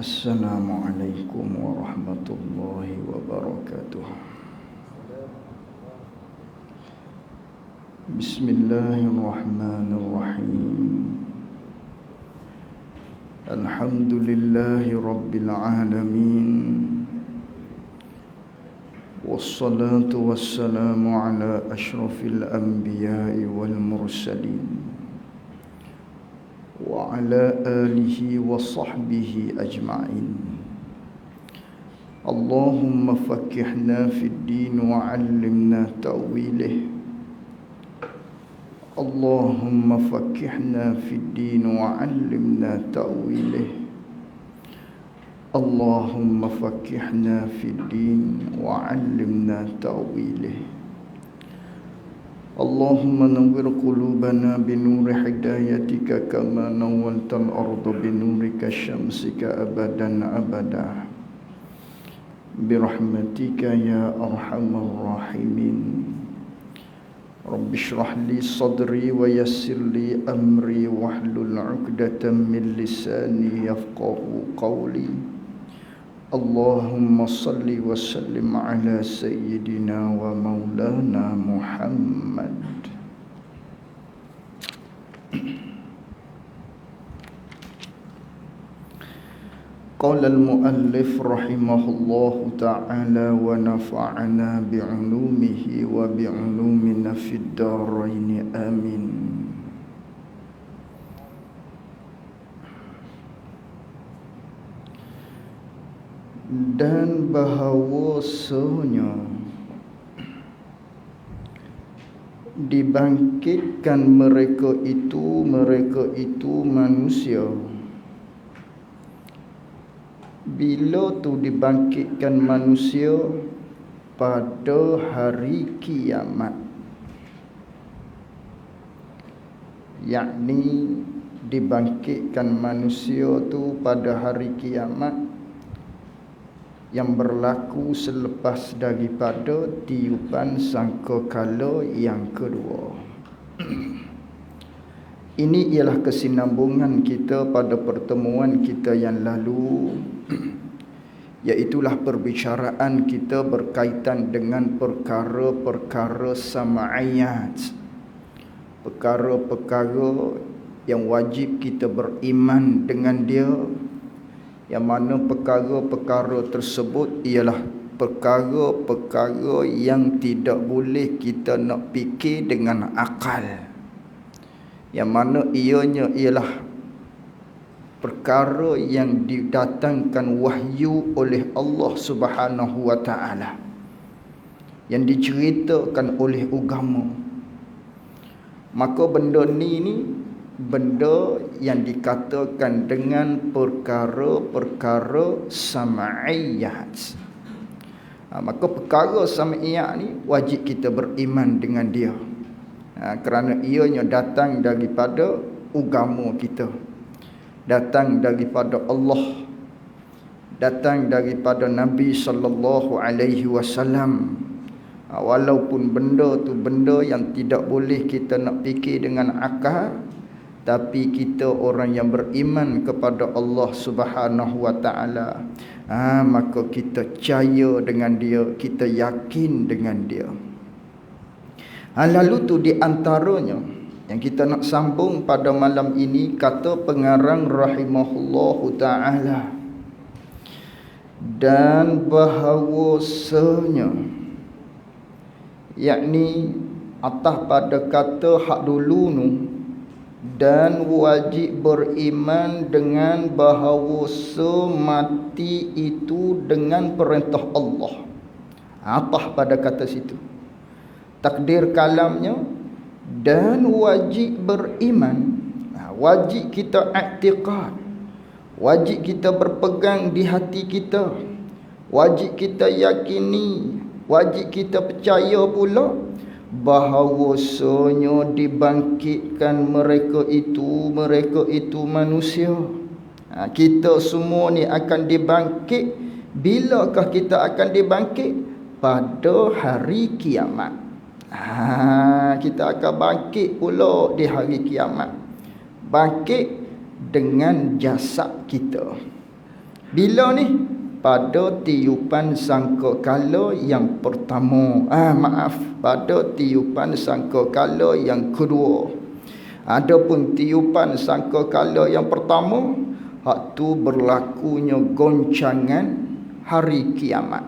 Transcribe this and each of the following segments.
Assalamualaikum warahmatullahi wabarakatuh. Bismillahirrahmanirrahim. Alhamdulillahi rabbil alamin. Wassalatu wassalamu ala ashrafil anbiya'i wal mursalin wa ala alihi wa sahbihi ajma'in. Allahumma faqihna fid din wa 'allimna ta'wilih. Allahumma faqihna fid din wa 'allimna ta'wilih. Allahumma faqihna fid din wa 'allimna ta'wilih. Allahumma nawwir qulubana binuri hidayatika kama nawwaltal arda binurika syamsika abadan abada birahmatika ya arhamar rahimin. Rabbi shrah li sadri wa yassir li amri wahlul 'uqdatam min lisani yafqahu qawli. Allahumma salli wa sallim ala sayyidina wa maulana Muhammad. Qala al-muallif rahimahullahu ta'ala wa nafa'ana bi'ulumihi wa bi'ulumina fid darain amin. Dan bahawasanya dibangkitkan mereka itu manusia. Bila tu dibangkitkan manusia? Pada hari kiamat, yakni dibangkitkan manusia tu pada hari kiamat yang berlaku selepas daripada tiupan sangkakala yang kedua. Ini ialah kesinambungan kita pada pertemuan kita yang lalu, iaitulah perbicaraan kita berkaitan dengan perkara-perkara sama'iyat, perkara-perkara yang wajib kita beriman dengan dia, yang mana perkara-perkara tersebut ialah perkara-perkara yang tidak boleh kita nak fikir dengan akal, yang mana ianya ialah perkara yang didatangkan wahyu oleh Allah Subhanahu wa ta'ala, yang diceritakan oleh agama. Maka benda ni benda yang dikatakan dengan perkara-perkara sama'iyat. Maka perkara sama'iyat ni wajib kita beriman dengan dia, kerana ianya datang daripada agama kita, datang daripada Allah, datang daripada Nabi sallallahu alaihi wasallam. Walaupun benda tu benda yang tidak boleh kita nak fikir dengan akal, tapi kita orang yang beriman kepada Allah Subhanahu wa ta'ala, maka kita percaya dengan dia, kita yakin dengan dia. Lalu tu di antaranya yang kita nak sambung pada malam ini, kata pengarang rahimahullahu ta'ala, dan bahawasanya, yakni atas pada kata hak dulu nu, dan wajib beriman dengan bahawasa mati itu dengan perintah Allah. Atas pada kata situ, takdir kalamnya, dan wajib beriman, wajib kita i'tiqad, wajib kita berpegang di hati kita, wajib kita yakini, wajib kita percaya pula bahawasanya dibangkitkan mereka itu manusia. Kita semua ni akan dibangkit. Bilakah kita akan dibangkit? Pada hari kiamat. Kita akan bangkit pula di hari kiamat. Bangkit dengan jasad kita. Bila ni? Pada tiupan sangkakala yang pertama. Pada tiupan sangkakala yang kedua. Adapun tiupan sangkakala yang pertama, hak tu berlakunya goncangan hari kiamat.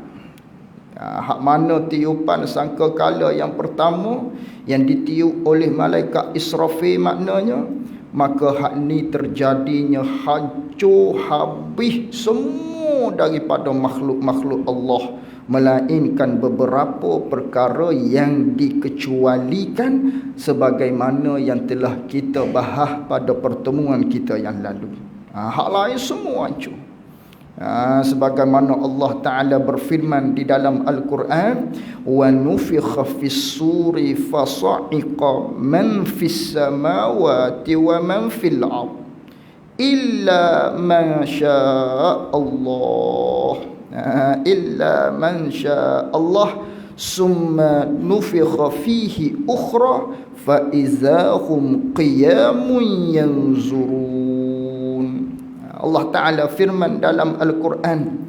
Hak mana tiupan sangkakala yang pertama yang ditiup oleh malaikat Israfil maknanya, maka hak ni terjadinya hancur habis semua daripada makhluk-makhluk Allah, melainkan beberapa perkara yang dikecualikan sebagaimana yang telah kita bahas pada pertemuan kita yang lalu. Hak lain semua hancur. Sebagaimana Allah Ta'ala berfirman di dalam Al-Quran, wa nufikha fis suri fasa'iqa man fis samawati wa man fil ard illa man syaa Allah, illa man syaa Allah summa nufikha fihi ukhra fa izahum qiyamun yanzurun. Allah Ta'ala firman dalam Al-Quran,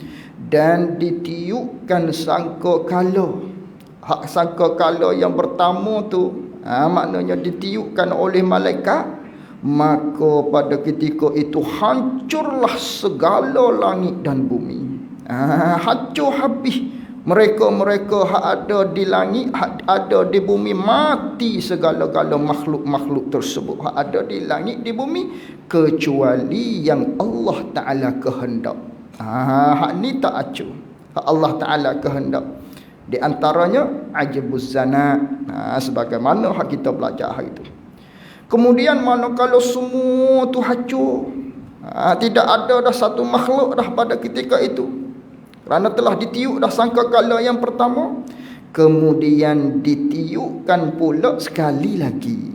dan ditiupkan sangkakala. Hak sangkakala yang pertama tu, maknanya ditiupkan oleh malaikat, maka pada ketika itu hancurlah segala langit dan bumi. Hancur habis. Mereka-mereka hak ada di langit, hak ada di bumi, mati segala-gala makhluk-makhluk tersebut. Hak ada di langit, di bumi, kecuali yang Allah Ta'ala kehendak. Hak ni tak acuh. Hak Allah Ta'ala kehendak. Di antaranya ajabuz zana, sebagaimana hak kita belajar hari itu. Kemudian manakala semua tu hancur, tidak ada dah satu makhluk dah pada ketika itu, kerana telah ditiup dah sangkakala yang pertama, kemudian ditiupkan pula sekali lagi.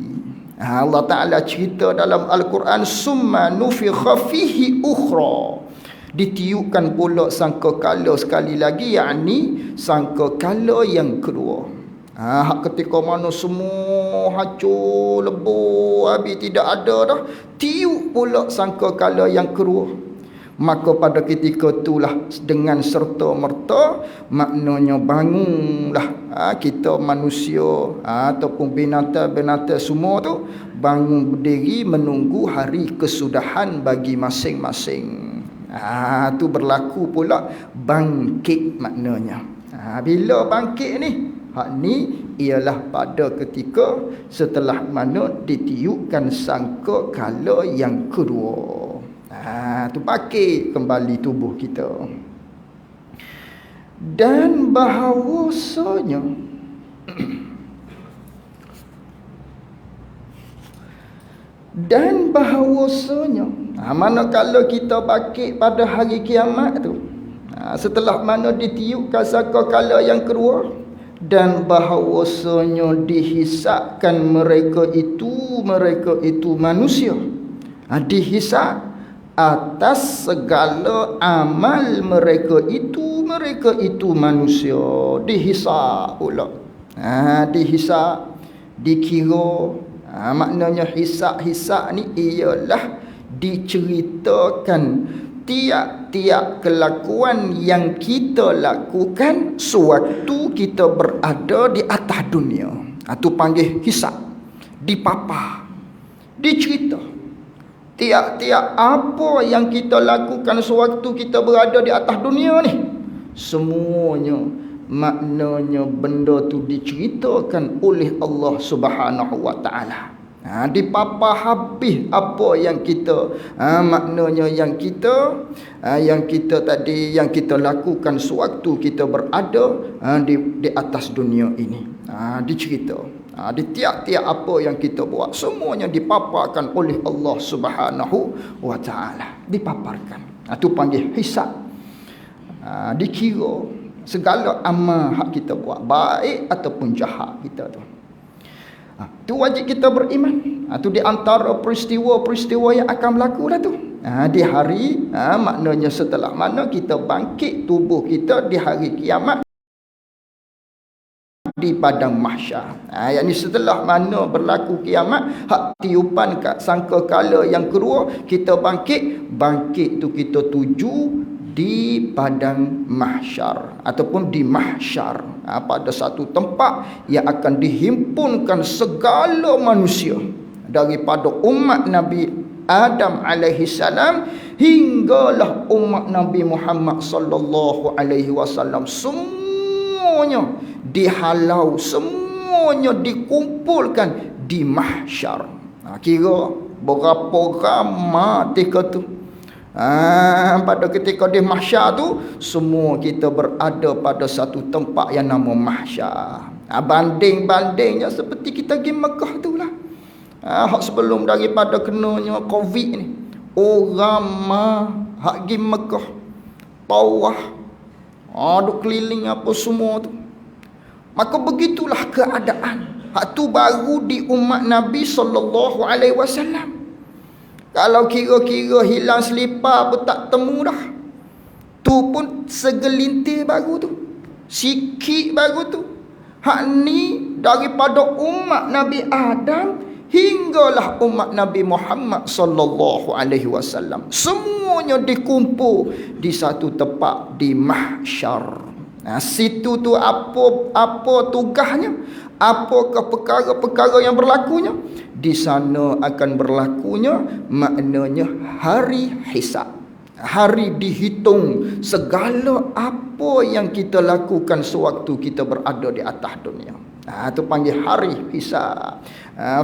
Allah Ta'ala cerita dalam Al-Quran, summa nufikha fihi ukhra, ditiupkan pula sangkakala sekali lagi, yakni sangkakala yang kedua. Ketika mana semua hancur lebur habis, tidak ada dah, tiup pula sangkakala yang kedua. Maka pada ketika itulah dengan serta-merta, maknanya bangunlah kita manusia ataupun binatang-binatang semua tu bangun berdiri menunggu hari kesudahan bagi masing-masing. Tu berlaku pula bangkit maknanya. Bila bangkit ni? Hak ni ialah pada ketika setelah mana ditiupkan sangkakala yang kedua. Tu bangkit kembali tubuh kita. Dan bahawasanya manakala kita bangkit pada hari kiamat tu, setelah mana ditiupkan sangkakala yang kedua, dan bahawasanya dihisapkan mereka itu manusia, dihisap atas segala amal mereka itu manusia, dihisap pula. Dihisap, dikira. Maknanya hisap ni ialah diceritakan tiap-tiap kelakuan yang kita lakukan sewaktu kita berada di atas dunia. Tu panggil hisap, dipapar, dicerita. Tiap-tiap apa yang kita lakukan sewaktu kita berada di atas dunia ni, semuanya maknanya benda tu diceritakan oleh Allah Subhanahu wa Ta'ala. Dipapar habis apa yang kita maknanya yang kita tadi yang kita lakukan sewaktu kita berada di atas dunia ini. Dicerita. Di tiap-tiap apa yang kita buat, semuanya dipaparkan oleh Allah Subhanahu wa Ta'ala. Dipaparkan. Itu panggil hisab. Dikira segala amal hak kita buat, baik ataupun jahat kita tu. Itu wajib kita beriman. Itu di antara peristiwa-peristiwa yang akan berlaku lah tu. Di hari maknanya setelah mana kita bangkit tubuh kita di hari kiamat, di padang mahsyar. Yakni setelah mana berlaku kiamat, hak tiupan kat sangkakala yang kedua, kita bangkit tu kita tuju di padang mahsyar ataupun di mahsyar, pada satu tempat yang akan dihimpunkan segala manusia daripada umat Nabi Adam alaihi salam hinggalah umat Nabi Muhammad sallallahu alaihi wasallam, semuanya dihalau, semuanya dikumpulkan di mahsyar. Kira berapa ramai ketika tu. Pada ketika di mahsyar tu, semua kita berada pada satu tempat yang nama mahsyar. Banding-bandingnya seperti kita pergi Mekah tu lah. Hak sebelum daripada kenanya Covid ni, orang hak pergi Mekah tawaf, duk keliling apa semua tu. Maka begitulah keadaan. Hak tu baru di umat Nabi sallallahu alaihi wasallam. Kalau kira-kira hilang selipar pun tak temu dah. Tu pun segelintir baru tu. Sikit baru tu. Hak ni daripada umat Nabi Adam hinggalah umat Nabi Muhammad sallallahu alaihi wasallam. Semuanya dikumpul di satu tempat di mahsyar. Situ tu apa tugasnya? Apakah perkara-perkara yang berlakunya? Di sana akan berlakunya maknanya hari hisab. Hari dihitung segala apa yang kita lakukan sewaktu kita berada di atas dunia. Itu panggil hari hisab.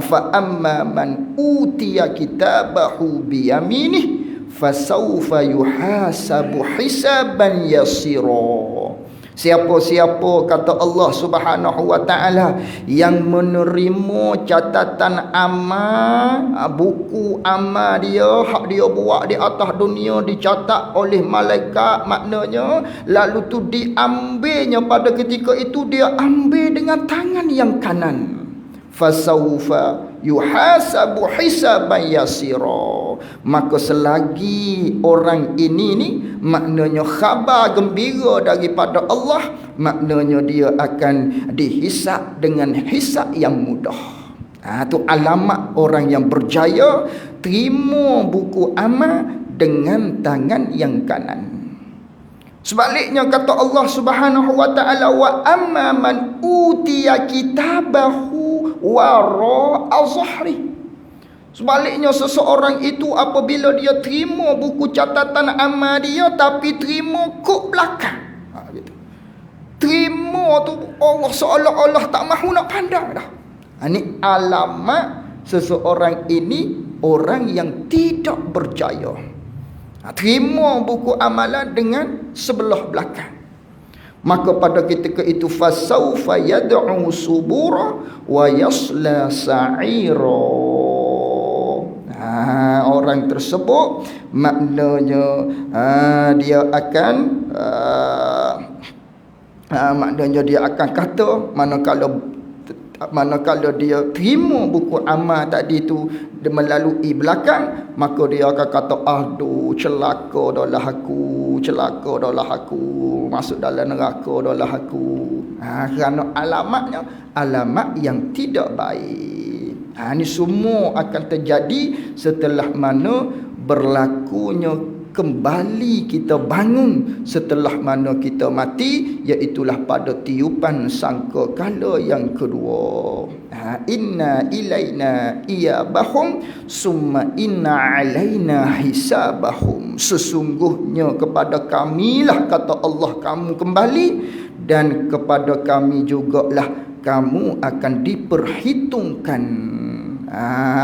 Fa amma man utiya kitabahu biyaminih fasawfa yuhasabu hisaban yasira. Siapa-siapa, kata Allah Subhanahu wa taala, yang menerima catatan amal, buku amal dia, hak dia buat di atas dunia dicatat oleh malaikat, maknanya lalu tu diambilnya pada ketika itu, dia ambil dengan tangan yang kanan. Fasawfa yuhasabu hisaban yasira. Maka selagi orang ini ni, maknanya khabar gembira daripada Allah, maknanya dia akan dihisab dengan hisab yang mudah. Itu alamat orang yang berjaya, terima buku amal dengan tangan yang kanan. Sebaliknya kata Allah Subhanahu wa taala, wa amma man utiya kitabahu wara'a zahri. Sebaliknya seseorang itu apabila dia terima buku catatan amal dia tapi terima kok belakang. Gitu. Terima tu Allah seolah-olah tak mahu nak pandang dah. Ini alamat seseorang ini orang yang tidak berjaya. Terima buku amalan dengan sebelah belakang. Maka pada ketika itu fasaufa yad'u subura wa yasla sa'ira. Orang tersebut maknanya dia akan maknanya dia akan kata, manakala dia terima buku amal tadi tu melalui belakang, maka dia akan kata, aduh celaka dah aku, masuk dalam neraka dah aku. Kerana alamatnya alamat yang tidak baik. Ini semua akan terjadi setelah mana berlakunya kembali kita bangun setelah mana kita mati, iaitulah pada tiupan sangkakala yang kedua. Inna ilaina iyabahum summa inna alaina hisabahum. Sesungguhnya kepada kamilah, kata Allah, kamu kembali, dan kepada kami jugalah kamu akan diperhitungkan.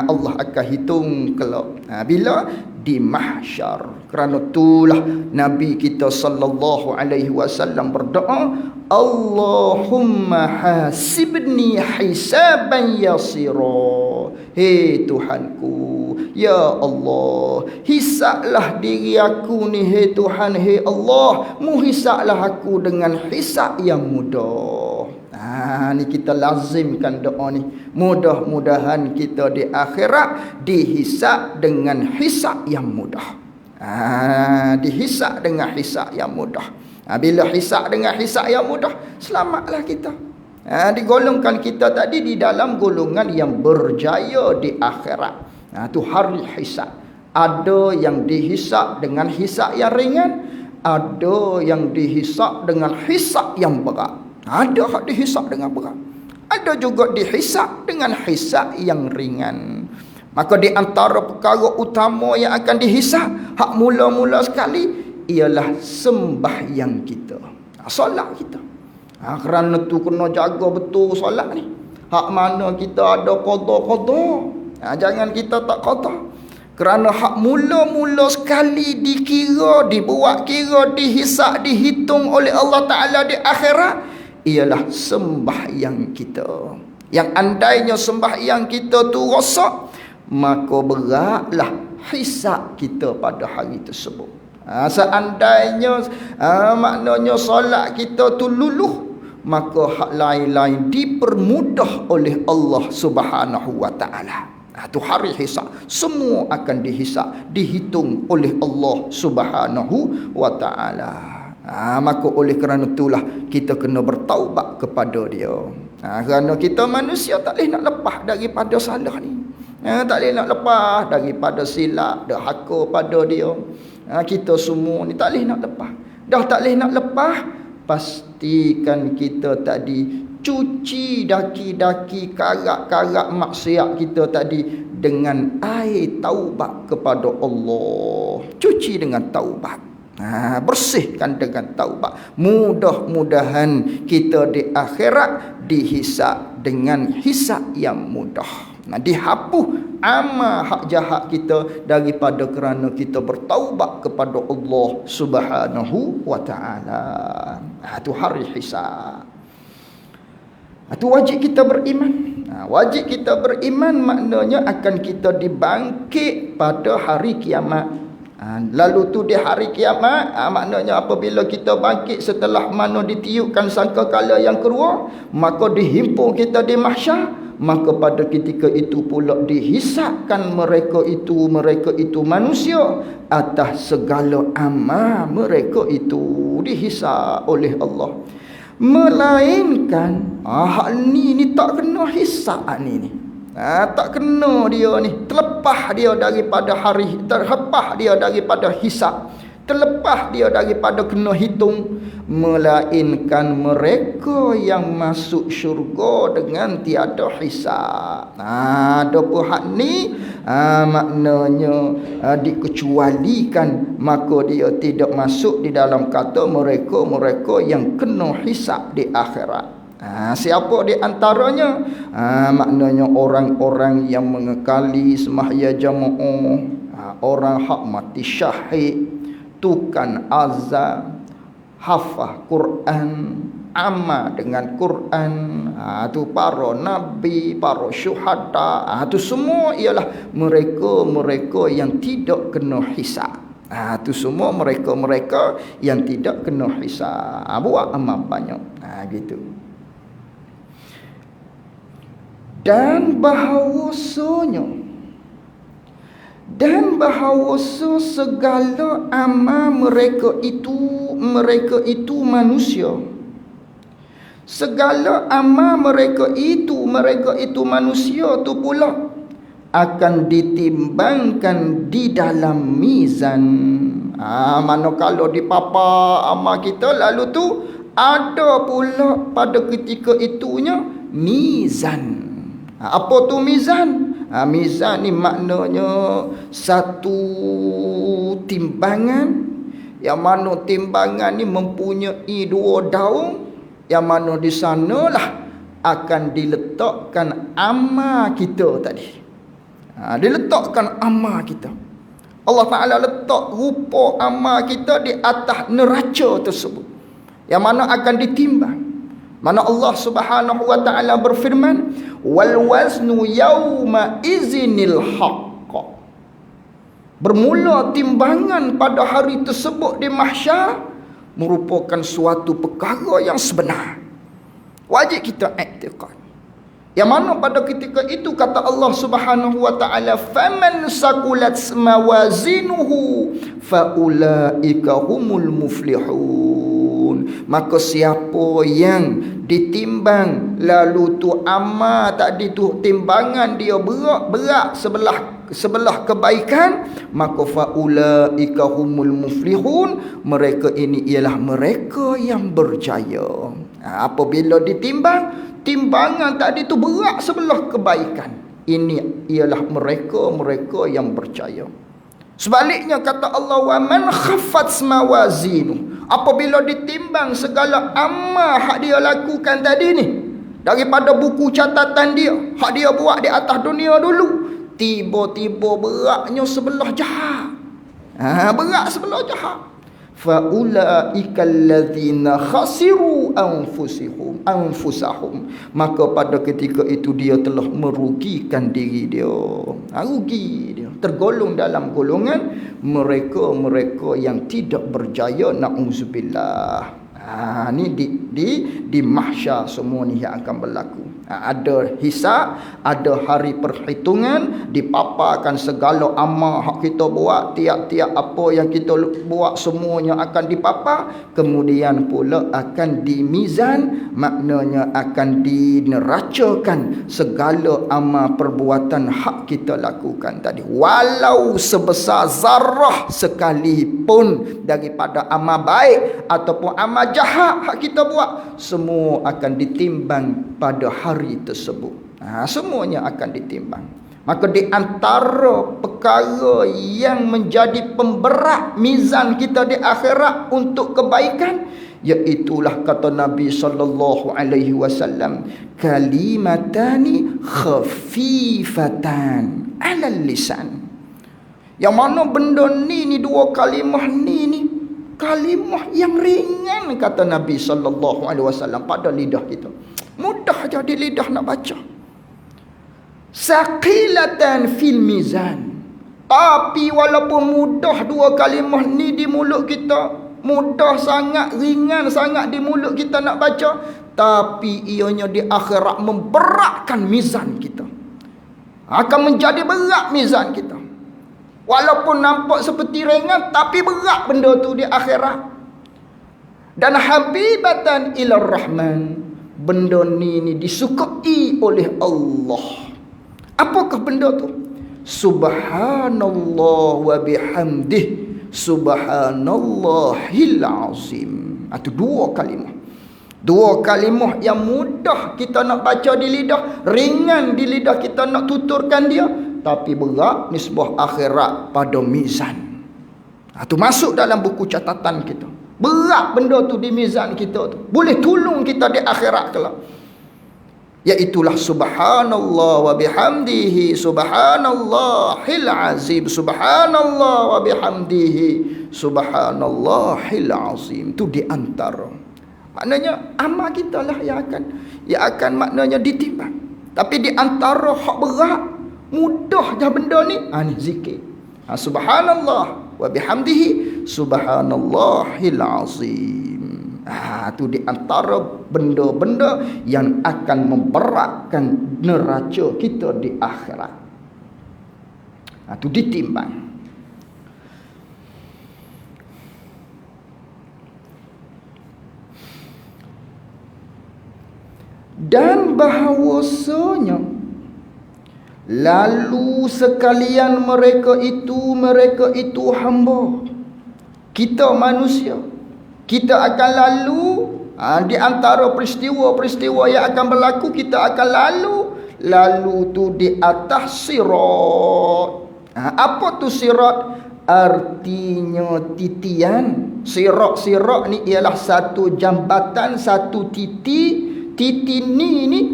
Allah akan hitung kelak bila di mahsyar. Kerana itulah Nabi kita sallallahu alaihi wasallam berdoa, Allahumma hasibni hisaban yasira. Hei Tuhanku, ya Allah, hisablah diri aku ni, hei Tuhan, hei Allah, muhisablah aku dengan hisab yang mudah. Ni kita lazimkan doa ni. Mudah-mudahan kita di akhirat dihisab dengan hisab yang mudah. Dihisab dengan hisab yang mudah. Bila hisab dengan hisab yang mudah, selamatlah kita. Digolongkan kita tadi di dalam golongan yang berjaya di akhirat. Itu hari hisab. Ada yang dihisab dengan hisab yang ringan, Ada yang dihisap dengan hisap yang berat. Ada hak dihisap dengan berat. Ada juga dihisap dengan hisap yang ringan. Maka di antara perkara utama yang akan dihisap, hak mula-mula sekali, ialah sembahyang kita, solat kita. Kerana tu kena jaga betul solat ni. Hak mana kita ada qada-qada, jangan kita tak qada. Kerana hak mula-mula sekali dikira, dibuat kira, dihisap, dihitung oleh Allah Ta'ala di akhirat, ialah sembahyang kita. Yang andainya sembahyang kita tu rosak, maka beratlah hisap kita pada hari tersebut. Seandainya maknanya solat kita tu luluh, maka hak lain-lain dipermudah oleh Allah Subhanahu wa Ta'ala. Tu hari hisab, semua akan dihisab, dihitung oleh Allah Subhanahu wa Ta'ala. Maka oleh kerana itulah kita kena bertaubat kepada dia. Kerana kita manusia tak boleh nak lepas daripada salah ni. Tak boleh nak lepas daripada silap, derhaka pada dia. Kita semua ni tak boleh nak lepas. Dah tak boleh nak lepas, pastikan kita tadi cuci daki-daki karak-karak maksiat kita tadi dengan air taubat kepada Allah. Cuci dengan taubat. Bersihkan dengan taubat. Mudah-mudahan kita di akhirat dihisap dengan hisap yang mudah. Dihapus amal hak jahat kita daripada kerana kita bertaubat kepada Allah Subhanahu wa Ta'ala. Itu hari hisab. Itu wajib kita beriman. Wajib kita beriman maknanya akan kita dibangkit pada hari kiamat. Lalu tu di hari kiamat, maknanya apabila kita bangkit setelah mana ditiupkan sangkakala yang kedua, maka dihimpun kita di mahsyar. Maka pada ketika itu pula dihisapkan mereka itu manusia atas segala amal mereka itu, dihisap oleh Allah. Melainkan hak ni tak kena hisap ni. Tak kena dia ni, terlepas dia daripada hari, terlepas dia daripada hisap, terlepas dia daripada kena hitung. Melainkan mereka yang masuk syurga dengan tiada hisap. Adapun hak ni maknanya dikecualikan, maka dia tidak masuk di dalam kata mereka yang kena hisap di akhirat. Siapa di antaranya? Maknanya orang-orang yang mengekali sembahyang jamaah, orang hak mati syahid, tukang azan, hafaz Quran, amal dengan Quran, tu para nabi, para syuhada, tu semua ialah mereka yang tidak kena hisab. Tu semua mereka yang tidak kena hisab. Buat amal banyak. Gitu. Dan bahawasa segala amal mereka itu manusia. Segala amal mereka itu manusia tu pula akan ditimbangkan di dalam mizan. Manakala dipapa amal kita, lalu tu ada pula pada ketika itunya mizan. Apa tu mizan? Mizan ni maknanya satu timbangan, yang mana timbangan ni mempunyai dua daun, yang mana di sanalah akan diletakkan amal kita tadi. Diletakkan amal kita. Allah Ta'ala letak rupa amal kita di atas neraca tersebut, yang mana akan ditimbang. Mana Allah Subhanahu wa Ta'ala berfirman, wal waznu yauma izinil haqq. Bermula timbangan pada hari tersebut di mahsyar merupakan suatu perkara yang sebenar. Wajib kita iktikad. Yang mana pada ketika itu kata Allah Subhanahu wa Ta'ala, faman saqulat mawazinuhu faulaika humul muflihun. Maka siapa yang ditimbang lalu tu amal tadi tu timbangan dia berat sebelah sebelah kebaikan, maka faulaika humul muflihun, mereka ini ialah mereka yang berjaya. Apabila ditimbang, timbangan tadi tu berat sebelah kebaikan, ini ialah mereka yang berjaya. Sebaliknya kata Allah, wa man khaffat mawazinu, apabila ditimbang segala amal hak dia lakukan tadi ni, daripada buku catatan dia, hak dia buat di atas dunia dulu, tiba-tiba beratnya sebelah jahat. Berat sebelah jahat. Faulaika allazina khasiru anfusahum, maka pada ketika itu dia telah merugikan diri dia. Rugi dia, tergolong dalam golongan mereka yang tidak berjaya, na'udzubillah. Ni di mahsyar semua ni yang akan berlaku. Ada hisab, ada hari perhitungan, dipaparkan segala amal hak kita buat, tiap-tiap apa yang kita buat semuanya akan dipapar, kemudian pula akan dimizan, maknanya akan dineracakan segala amal perbuatan hak kita lakukan tadi, walau sebesar zarah sekalipun daripada amal baik ataupun amal jahat hak kita buat, semua akan ditimbang pada hari tersebut. Semuanya akan ditimbang. Maka di antara perkara yang menjadi pemberat mizan kita di akhirat untuk kebaikan, iaitulah kata Nabi sallallahu alaihi wasallam, kalimatani khafifatan 'alal lisan. Yang mana benda ni dua kalimah ni kalimah yang ringan, kata Nabi sallallahu alaihi wasallam, pada lidah kita. Mudah jadi lidah nak baca. Saqilatan fil mizan. Tapi walaupun mudah dua kalimah ni di mulut kita, mudah sangat, ringan sangat di mulut kita nak baca, tapi ianya di akhirat memberatkan mizan kita. Akan menjadi berat mizan kita. Walaupun nampak seperti ringan, tapi berat benda tu di akhirat. Dan habibatan ilar rahman, benda ni disukai oleh Allah. Apakah benda tu? Subhanallah wa bihamdih, subhanallahil azim. Itu dua kalimah. Dua kalimah yang mudah kita nak baca di lidah, ringan di lidah kita nak tuturkan dia, tapi berat nisbah akhirat pada mizan. Itu masuk dalam buku catatan kita. Berat benda tu di mizan kita tu. Boleh tolong kita di akhirat kelak. Iaitulah subhanallah wa bihamdihi, subhanallahil azim, subhanallah wa bihamdihi, subhanallahil azim. Itu di antara. Maknanya amal kita lah yang akan maknanya ditimbang. Tapi di antara hak berat, mudah je benda ni, ni zikir. Subhanallah wa bihamdihi, subhanallahil azim. Itu di antara benda-benda yang akan memberatkan neraca kita di akhirat. Itu ditimbang. Dan bahawasanya lalu sekalian mereka itu hamba. Kita manusia, kita akan lalu di antara peristiwa-peristiwa yang akan berlaku, kita akan lalu tu di atas sirat. Apa tu sirat? Artinya titian. Sirat ni ialah satu jambatan, satu titi. Titi ni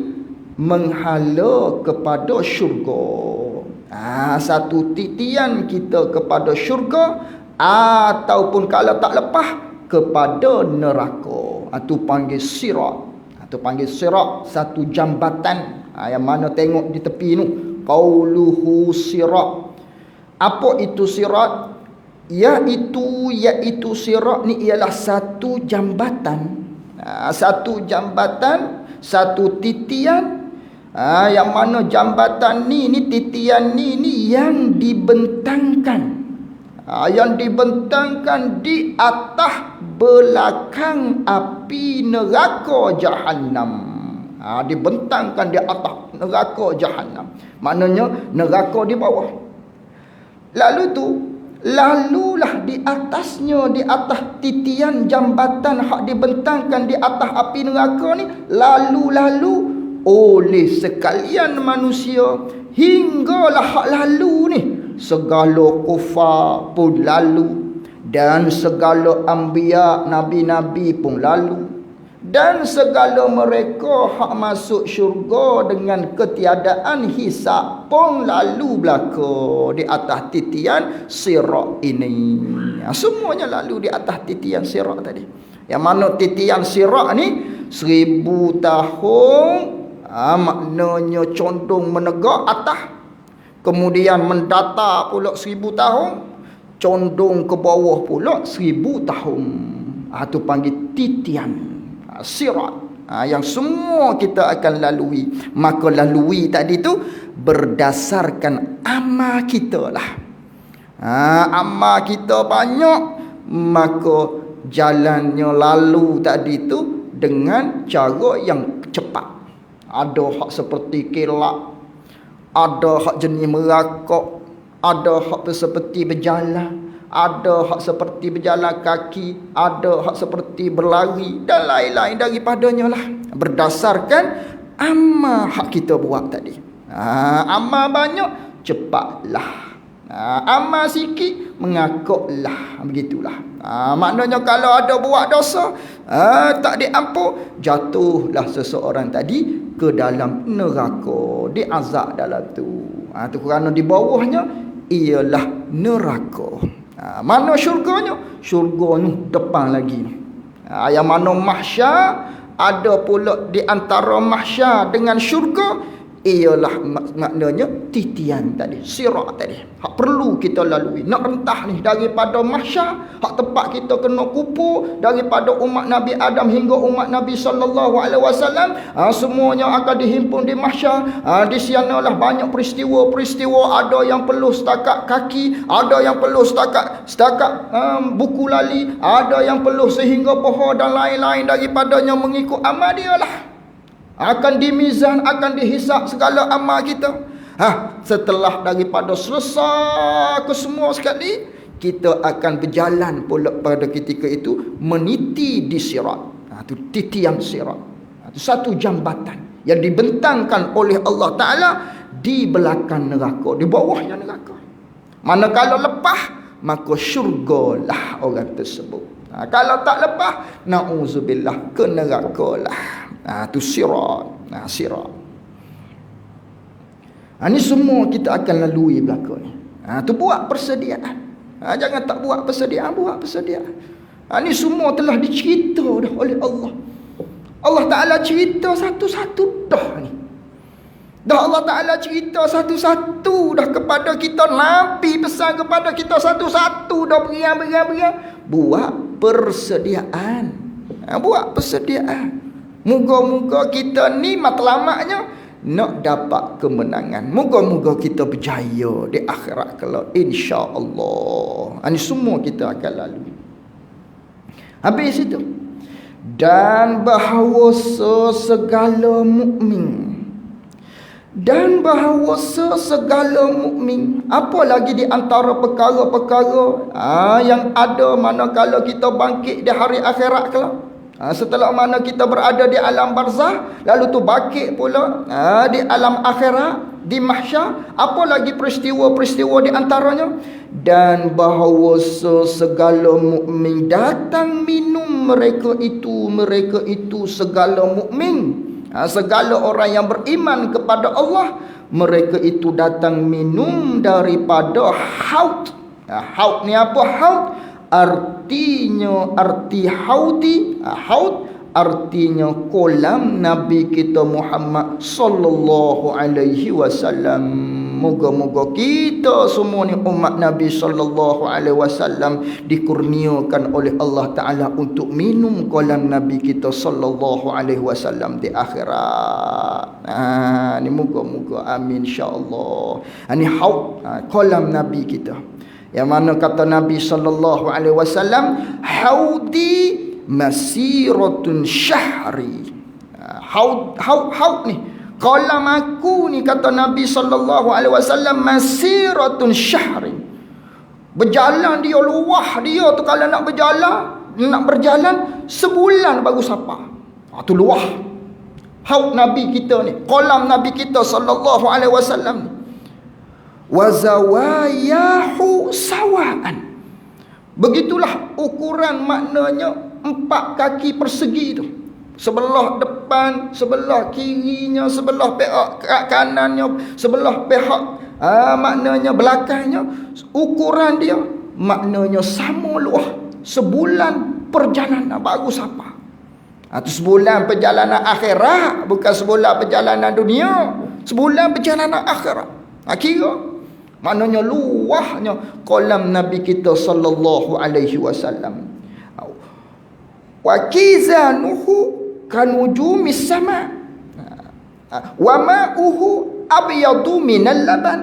menghala kepada syurga. Satu titian kita kepada syurga, ataupun kalau tak lepas kepada neraka. Itu panggil sirat. Itu panggil sirat, satu jambatan. Yang mana tengok di tepi tu, qauluhu sirat. Apa itu sirat? Iaitu sirat ni ialah satu jambatan. Satu jambatan, satu titian. Yang mana jambatan ni titian ni yang dibentangkan. Yang dibentangkan di atas belakang api neraka Jahannam. Dibentangkan di atas neraka Jahannam. Maknanya neraka di bawah. Lalu tu, lalulah di atasnya, di atas titian jambatan hak dibentangkan di atas api neraka ni, lalu oleh sekalian manusia, hinggalah hak lalu ni, segala kufar pun lalu, dan segala anbiya, nabi-nabi pun lalu, dan segala mereka hak masuk syurga dengan ketiadaan hisab pun lalu belaka di atas titian sirat ini. Semuanya lalu di atas titian sirat tadi. Yang mana titian sirat ni 1000 tahun, maknanya condong menegak atas, kemudian mendatar pula 1000 tahun, condong ke bawah pula 1000 tahun. Itu panggil titian sirat, yang semua kita akan lalui. Maka lalui tadi tu berdasarkan amal kita lah. Amal kita banyak, maka jalannya lalu tadi tu dengan cara yang cepat. Ada hak seperti kilat, ada hak jenis merakok, ada hak seperti berjalan, ada hak seperti berjalan kaki, ada hak seperti berlari, dan lain-lain daripadanya lah. Berdasarkan amal hak kita buat tadi. Amal banyak, cepatlah. Amal sikit, mengakuklah. Begitulah. Maknanya kalau ada buat dosa, tak diampun, jatuhlah seseorang tadi ke dalam neraka, diazab dalam tu. Tu kerana di bawahnya ialah neraka. Mana syurganya? Syurga ni depan lagi. Yang mana mahsyar, ada pula di antara mahsyar dengan syurga, ialah maknanya titian tadi, sirat tadi. Hak perlu kita lalui. Nak rentah ni daripada mahsyar, hak tempat kita kena kupur, daripada umat Nabi Adam hingga umat Nabi SAW, semuanya akan dihimpun di mahsyar. Di sanalah banyak peristiwa-peristiwa. Ada yang perlu setakat kaki, ada yang perlu setakat buku lali, ada yang perlu sehingga pohon dan lain-lain daripadanya mengikut amal dia lah. Akan dimizan, akan dihisap segala amal kita. Setelah daripada selesai ke semua sekali, kita akan berjalan pula pada ketika itu meniti di sirat. Itu titian sirat. Itu satu jambatan yang dibentangkan oleh Allah Ta'ala di belakang neraka, di bawahnya neraka. Manakala lepas, maka syurgalah orang tersebut. Kalau tak lepas, na'udzubillah, ke neraka lah. Itu sirat. Sirat. Ini semua kita akan lalui belakang ni. Tu buat persediaan. Jangan tak buat persediaan, buat persediaan. Ini semua telah dicerita dah oleh Allah. Allah Ta'ala cerita satu-satu dah ni. Dah Allah Ta'ala cerita satu-satu dah kepada kita. Nabi pesan kepada kita satu-satu dah, beriang. Buat persediaan. Buat persediaan. Moga-moga kita ni matlamaknya nak dapat kemenangan. Moga-moga kita berjaya di akhirat kelak, insya-Allah. Ini semua kita akan lalui. Habis itu, dan bahawa segala mukmin, dan bahawa segala mukmin, apa lagi di antara perkara-perkara yang ada manakala kita bangkit di hari akhirat kelak. Setelah mana kita berada di alam barzah, lalu tu bangkit pula di alam akhirat, di mahsyar. Apa lagi peristiwa-peristiwa di antaranya? Dan bahawa segala mukmin datang minum mereka itu segala mukmin, segala orang yang beriman kepada Allah, mereka itu datang minum daripada haud. Haud ni apa? Haud artinya, haud artinya kolam Nabi kita Muhammad sallallahu alaihi wasallam. Moga-moga kita semua ni umat Nabi sallallahu alaihi wasallam dikurniakan oleh Allah Taala untuk minum kolam Nabi kita sallallahu alaihi wasallam di akhirat. Ni moga-moga, amin insya-Allah. Ni haud, kolam Nabi kita. Yang mana kata Nabi sallallahu alaihi wasallam, haudi masiratun syahri. Haud ni, kolam aku ni, kata Nabi sallallahu alaihi wasallam, masiratun syahri. Berjalan dia, luah dia tu kalau nak berjalan sebulan baru sampai. Tu luah haud Nabi kita ni, kolam Nabi kita sallallahu alaihi wasallam ni. Wa zawayahu sawaan. Begitulah ukuran, maknanya 4 kaki persegi tu. Sebelah depan, sebelah kirinya, sebelah pihak kanannya, sebelah pihak maknanya belakangnya. Ukuran dia maknanya sama luah. Sebulan perjalanan baru sampai. Itu sebulan perjalanan akhirat, bukan sebulan perjalanan dunia. Sebulan perjalanan akhirat. Kira maknanya luahnya kolam Nabi kita sallallahu alaihi wasallam. Wa kizanuhu kanujumis sama. Wa ma'uhu abyadu minal laban.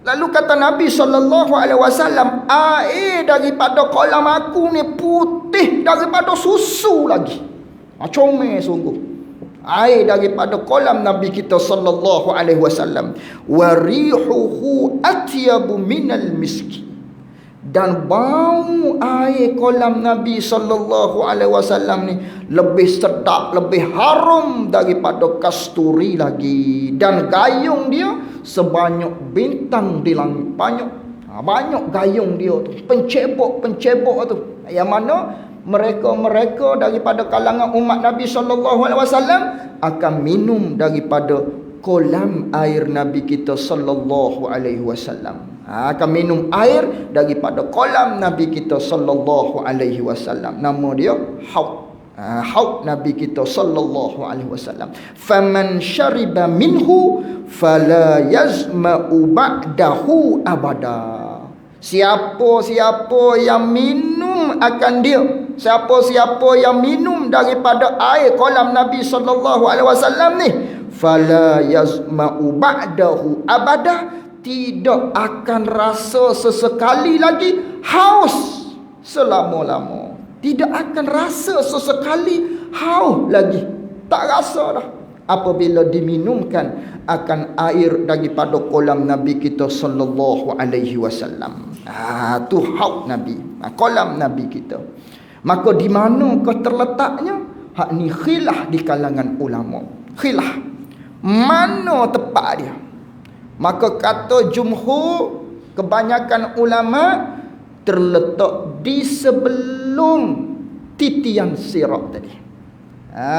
Lalu kata Nabi sallallahu alaihi wasallam, air daripada kolam aku ni putih daripada susu lagi. Comel sungguh. Air daripada kolam Nabi kita sallallahu alaihi wasallam. Wa rihuhu atyabu minal miski. Dan bau air kolam Nabi sallallahu alaihi wasallam ni lebih sedap, lebih harum daripada kasturi lagi. Dan gayung dia sebanyak bintang di langit. Banyak gayung dia tu, pencebok tu. Yang mana mereka daripada kalangan umat Nabi sallallahu alaihi wasallam akan minum daripada kolam air Nabi kita sallallahu alaihi wasallam. Akan minum air daripada kolam Nabi kita sallallahu alaihi wasallam. Nama dia haud. Haud Nabi kita sallallahu alaihi wasallam. Faman syariba minhu fala yazma'u ba'dahu abada. Siapa-siapa yang minum akan dia, siapa-siapa yang minum daripada air kolam Nabi sallallahu alaihi wasallam ni, fala yazma'u ba'dahu abada, tidak akan rasa sesekali lagi haus selama-lama. Tidak akan rasa sesekali haus lagi. Tak rasa dah apabila diminumkan akan air daripada kolam Nabi kita sallallahu alaihi wasallam. Tu haud Nabi, kolam Nabi kita. Maka di manakah terletaknya? Hak ni khilaf di kalangan ulama. Khilaf mana tepat dia. Maka kata jumhur, kebanyakan ulama, terletak di sebelum titian sirat tadi.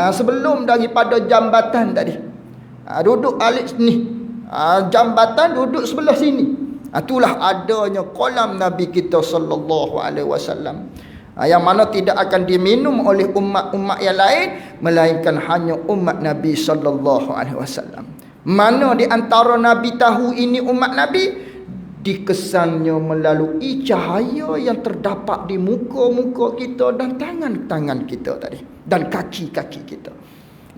Sebelum daripada jambatan tadi. Duduk alik ni. Jambatan duduk sebelah sini. Itulah adanya kolam Nabi kita sallallahu alaihi wasallam. Yang mana tidak akan diminum oleh umat-umat yang lain, melainkan hanya umat Nabi sallallahu alaihi wasallam. Mana di antara Nabi tahu ini umat Nabi? Dikesannya melalui cahaya yang terdapat di muka-muka kita dan tangan-tangan kita tadi, dan kaki-kaki kita.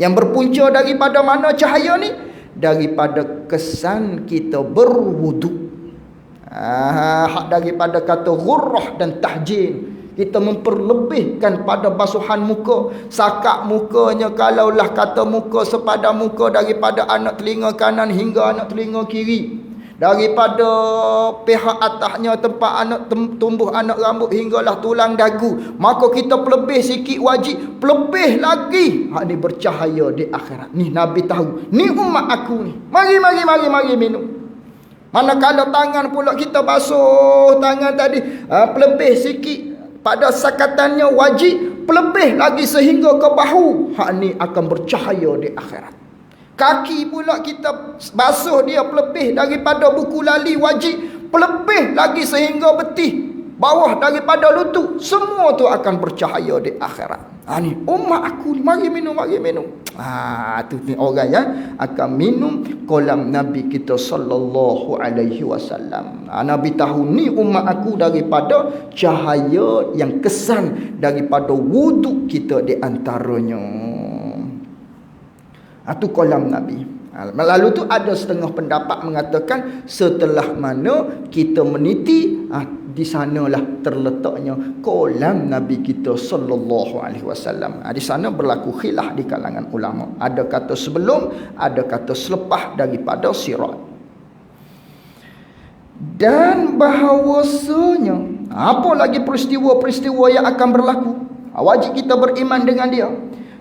Yang berpunca daripada mana cahaya ni? Daripada kesan kita berwuduk. Daripada kata ghurrah dan tahjin. Kita memperlebihkan pada basuhan muka. Sakak mukanya, kalaulah kata muka sepadan muka daripada anak telinga kanan hingga anak telinga kiri. Daripada pihak atasnya tempat anak tumbuh anak rambut hinggalah tulang dagu. Maka kita pelebih sikit wajib. Pelebih lagi. Hak ni bercahaya di akhirat. Ni Nabi tahu. Ni umat aku ni. Mari minum. Manakala tangan pula kita basuh tangan tadi. Pelebih sikit. Pada sakatannya wajib, pelebih lagi sehingga ke bahu. Hak ni akan bercahaya di akhirat. Kaki pula kita basuh dia, pelebih daripada buku lali wajib, pelebih lagi sehingga betih, bawah daripada lutut. Semua tu akan bercahaya di akhirat. Ni umat aku ni, mari minum. Tu ni orang yang akan minum kolam Nabi kita sallallahu alaihi wasallam. Nabi tahu ni umat aku daripada cahaya yang kesan daripada wuduk kita di antaranya. Itu kolam Nabi. Lalu tu ada setengah pendapat mengatakan setelah mana kita meniti, di sanalah terletaknya kolam Nabi kita sallallahu alaihi wasallam. Di sana berlaku khilaf di kalangan ulama. Ada kata sebelum, ada kata selepas daripada sirat. Dan bahawasanya Apa lagi peristiwa-peristiwa yang akan berlaku. Wajib kita beriman dengan dia.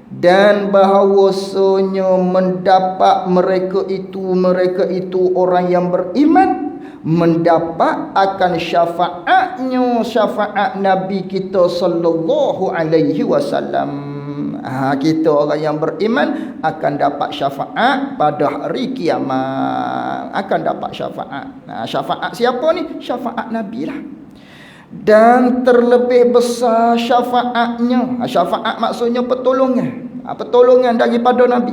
Dan bahawasanya mendapat mereka itu orang yang beriman, mendapat akan syafaat Nabi kita sallallahu alaihi wasallam. Kita orang yang beriman akan dapat syafaat pada hari kiamat. Akan dapat syafaat. Syafaat siapa ni? Syafaat Nabi lah. Dan terlebih besar syafaatnya. Syafaat maksudnya pertolongan. Pertolongan daripada Nabi.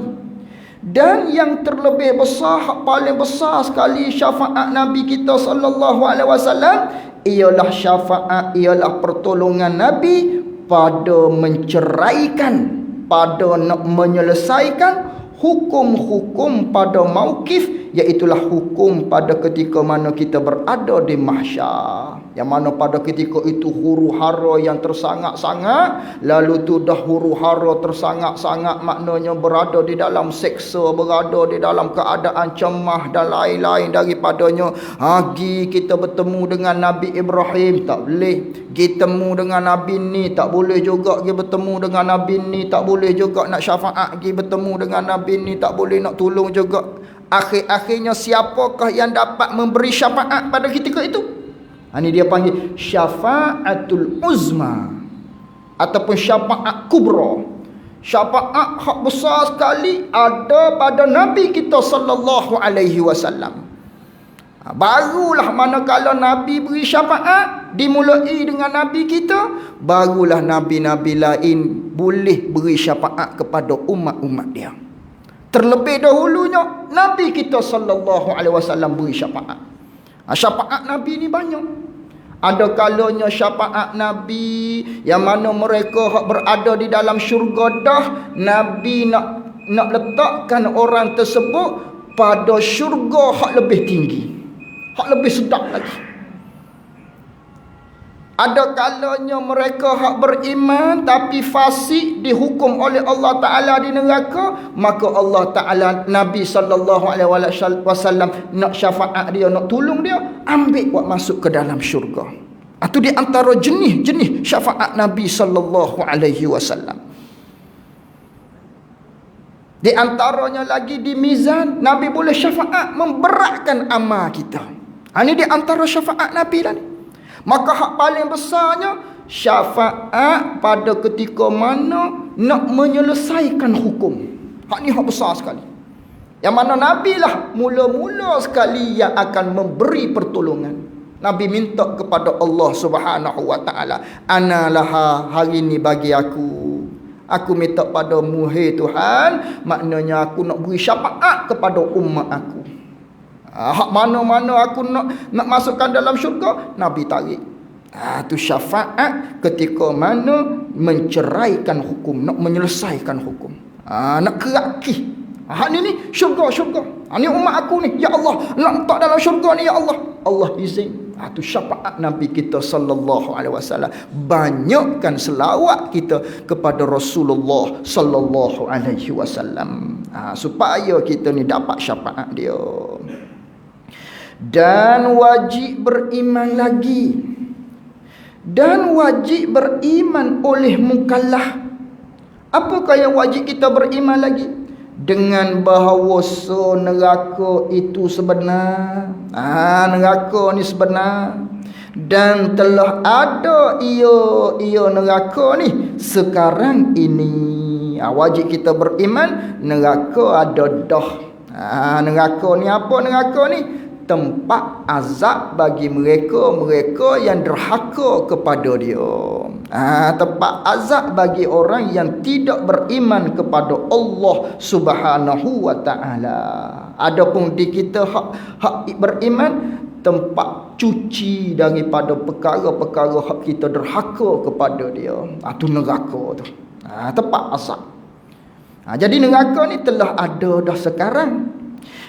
Dan yang terlebih besar, paling besar sekali syafaat Nabi kita sallallahu alaihi wasallam ialah syafaat, ialah pertolongan Nabi pada menceraikan, pada nak menyelesaikan hukum-hukum pada mauqif, iaitulah hukum pada ketika mana kita berada di mahsyar. Yang mana pada ketika itu huru-hara yang tersangat-sangat, lalu tu dah huru-hara tersangat-sangat, maknanya berada di dalam seksa, berada di dalam keadaan cemah dan lain-lain daripadanya. Gi kita bertemu dengan Nabi Ibrahim, tak boleh. Gi temu dengan Nabi ni, tak boleh juga. Gi bertemu dengan Nabi ni, tak boleh juga nak syafaat. Gi bertemu dengan Nabi ni, tak boleh nak tolong juga. Akhir-akhirnya siapakah yang dapat memberi syafaat pada ketika itu? Ini dia panggil syafaatul uzma ataupun syafaat kubra. Syafaat hak besar sekali ada pada Nabi kita sallallahu alaihi wasallam. Barulah manakala Nabi beri syafaat dimulai dengan Nabi kita, barulah nabi-nabi lain boleh beri syafaat kepada umat-umat dia. Terlebih dahulunya Nabi kita sallallahu alaihi wasallam beri syafaat. Syafaat Nabi ni banyak. Ada kalanya syafaat Nabi yang mana mereka hak berada di dalam syurga dah, Nabi nak letakkan orang tersebut pada syurga hak lebih tinggi, hak lebih sedap lagi. Ada kalanya mereka hak beriman tapi fasik, dihukum oleh Allah Ta'ala di neraka, maka Allah Ta'ala, Nabi sallallahu alaihi wasallam nak syafaat dia, nak tolong dia, ambil buat masuk ke dalam syurga. Itu di antara jenis-jenis syafaat Nabi sallallahu alaihi wasallam. Di antaranya lagi di mizan, Nabi boleh syafaat memberatkan amal kita. Ini di antara syafaat Nabi lah ni. Maka hak paling besarnya syafaat pada ketika mana nak menyelesaikan hukum. Hak ni hak besar sekali. Yang mana Nabi lah mula-mula sekali yang akan memberi pertolongan. Nabi minta kepada Allah Subhanahu wa taala, "Ana laha, hari ni bagi aku. Aku minta padamu, hai Tuhan, maknanya aku nak beri syafaat kepada umat aku." Hak mana-mana aku nak masukkan dalam syurga, Nabi tarik. Itu syafaat ketika mana menceraikan hukum, nak menyelesaikan hukum, nak keraki. Hak ni syurga. Ni umat aku ni, ya Allah, nak letak dalam syurga ni, ya Allah. Allah izin. Itu syafaat Nabi kita sallallahu alaihi wasallam. Banyakkan selawat kita kepada Rasulullah sallallahu alaihi wasallam, supaya kita ni dapat syafaat dia. Dan wajib beriman lagi. Dan wajib beriman oleh mukallaf. Apakah yang wajib kita beriman lagi? Dengan bahawa neraka itu sebenar. Neraka ni sebenar. Dan telah ada ia neraka ni sekarang ini. Wajib kita beriman neraka ada dah. Neraka ni apa? Neraka ni tempat azab bagi mereka yang derhaka kepada dia. Tempat azab bagi orang yang tidak beriman kepada Allah Subhanahu wa taala. Adapun di kita hak beriman, tempat cuci daripada perkara-perkara hak kita derhaka kepada dia. Itu neraka tu. Tempat azab. Jadi neraka ni telah ada dah sekarang.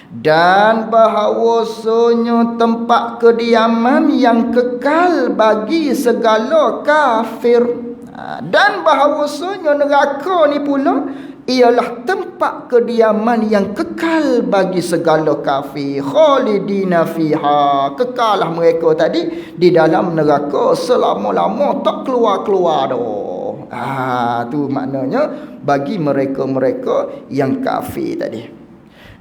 Dan bahawasanya tempat kediaman yang kekal bagi segala kafir. Dan bahawasanya neraka ni pula ialah tempat kediaman yang kekal bagi segala kafir. Khalidina fiha, kekallah mereka tadi di dalam neraka selama-lama, tak keluar-keluar dah. Tu maknanya bagi mereka-mereka yang kafir tadi.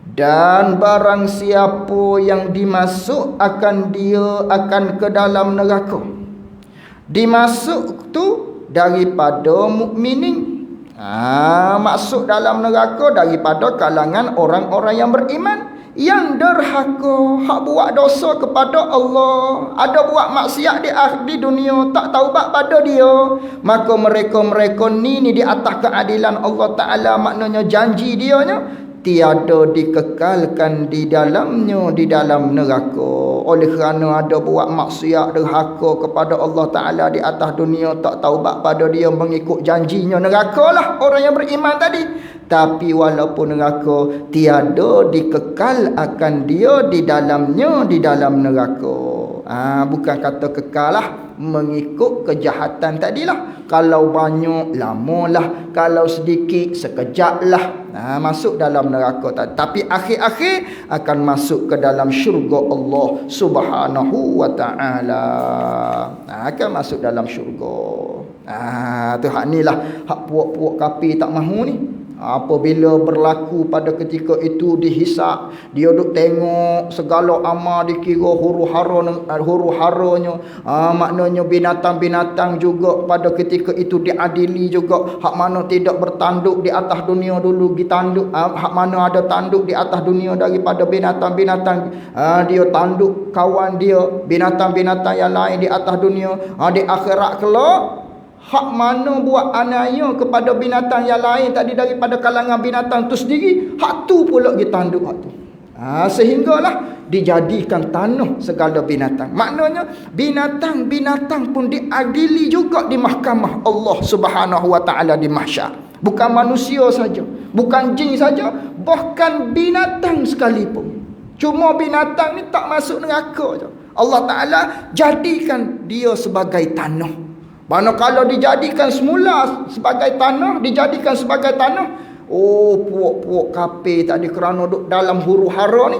Dan barang siapa yang dimasuk dia akan ke dalam neraka. Dimasuk tu daripada mukminin. Masuk dalam neraka daripada kalangan orang-orang yang beriman, yang derhaka, hak buat dosa kepada Allah, ada buat maksiat di dunia, tak taubat pada dia, maka mereka ni di atas keadilan Allah Ta'ala, maknanya janji dianya tiada dikekalkan di dalamnya, di dalam neraka. Oleh kerana ada buat maksiat, derhaka kepada Allah Ta'ala di atas dunia, tak taubat pada dia, mengikut janjinya, neraka lah orang yang beriman tadi. Tapi walaupun neraka, tiada dikekal akan dia di dalamnya, di dalam neraka. Bukan kata kekal lah, mengikut kejahatan tadilah. Kalau banyak, lamalah. Kalau sedikit, sekejap lah. Masuk dalam neraka tadi. Tapi akhir-akhir akan masuk ke dalam syurga Allah Subhanahu wa ta'ala. Akan masuk dalam syurga. Tu hak ni lah, hak puak-puak kafir tak mahu ni. Apabila berlaku pada ketika itu dihisap, dia duk tengok segala amal dikira huru-haranya, maknanya binatang-binatang juga pada ketika itu diadili juga. Hak mana tidak bertanduk di atas dunia dulu ditanduk, hak mana ada tanduk di atas dunia daripada binatang-binatang, dia tanduk kawan dia, binatang-binatang yang lain di atas dunia. Di akhirat kelak, hak mana buat aniaya kepada binatang yang lain tadi daripada kalangan binatang tu sendiri, hak tu pula ditanduk hak tu. Sehinggalah dijadikan tanah segala binatang. Maknanya binatang-binatang pun diadili juga di mahkamah Allah Subhanahu wa ta'ala di mahsyar. Bukan manusia saja, bukan jin saja, bahkan binatang sekalipun. Cuma binatang ni tak masuk neraka je. Allah Ta'ala jadikan dia sebagai tanah. Mana kalau dijadikan semula sebagai tanah, dijadikan sebagai tanah, puak-puak kafir tadi kerana duduk dalam huru-hara ni,